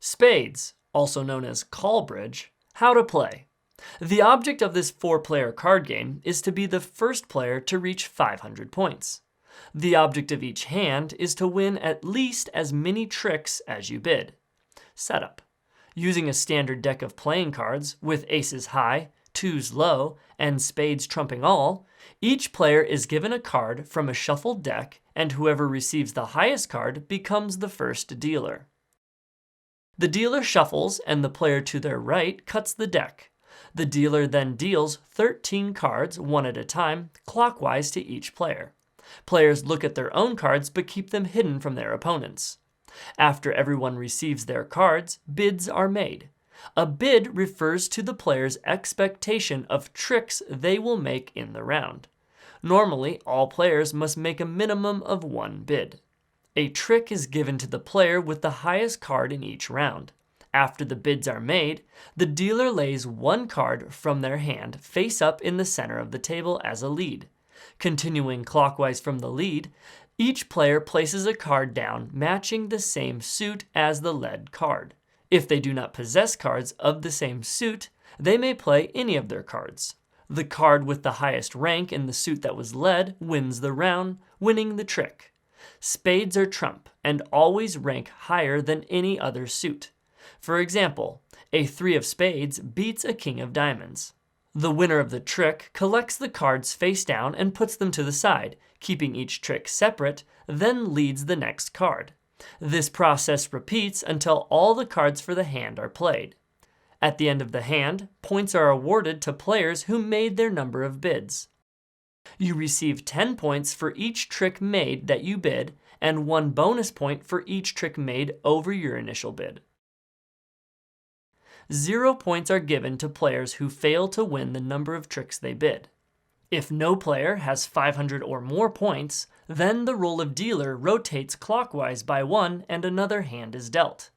Spades, also known as call bridge. How to play. The object of this 4-player card game is to be the first player to reach 500 points. The object of each hand is to win at least as many tricks as you bid. Setup. Using a standard deck of playing cards with aces high, twos low, and spades trumping all, each player is given a card from a shuffled deck, and whoever receives the highest card becomes the first dealer. The dealer shuffles, and the player to their right cuts the deck. The dealer then deals 13 cards, one at a time, clockwise to each player. Players look at their own cards but keep them hidden from their opponents. After everyone receives their cards, bids are made. A bid refers to the player's expectation of tricks they will make in the round. Normally, all players must make a minimum of one bid. A trick is given to the player with the highest card in each round. After the bids are made, the dealer lays one card from their hand face up in the center of the table as a lead. Continuing clockwise from the lead, each player places a card down matching the same suit as the led card. If they do not possess cards of the same suit, they may play any of their cards. The card with the highest rank in the suit that was led wins the round, winning the trick. Spades are trump and always rank higher than any other suit. For example, a 3 of spades beats a king of diamonds. The winner of the trick collects the cards face down and puts them to the side, keeping each trick separate, then leads the next card. This process repeats until all the cards for the hand are played. At the end of the hand, points are awarded to players who made their number of bids. You receive 10 points for each trick made that you bid, and 1 bonus point for each trick made over your initial bid. 0 points are given to players who fail to win the number of tricks they bid. If no player has 500 or more points, then the role of dealer rotates clockwise by 1 and another hand is dealt.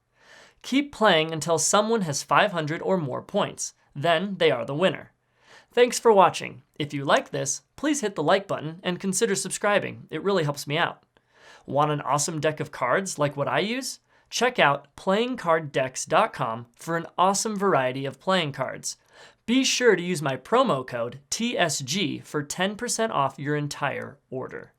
Keep playing until someone has 500 or more points, then they are the winner. Thanks for watching. If you like this, please hit the like button and consider subscribing. It really helps me out. Want an awesome deck of cards like what I use? Check out playingcarddecks.com for an awesome variety of playing cards. Be sure to use my promo code TSG for 10% off your entire order.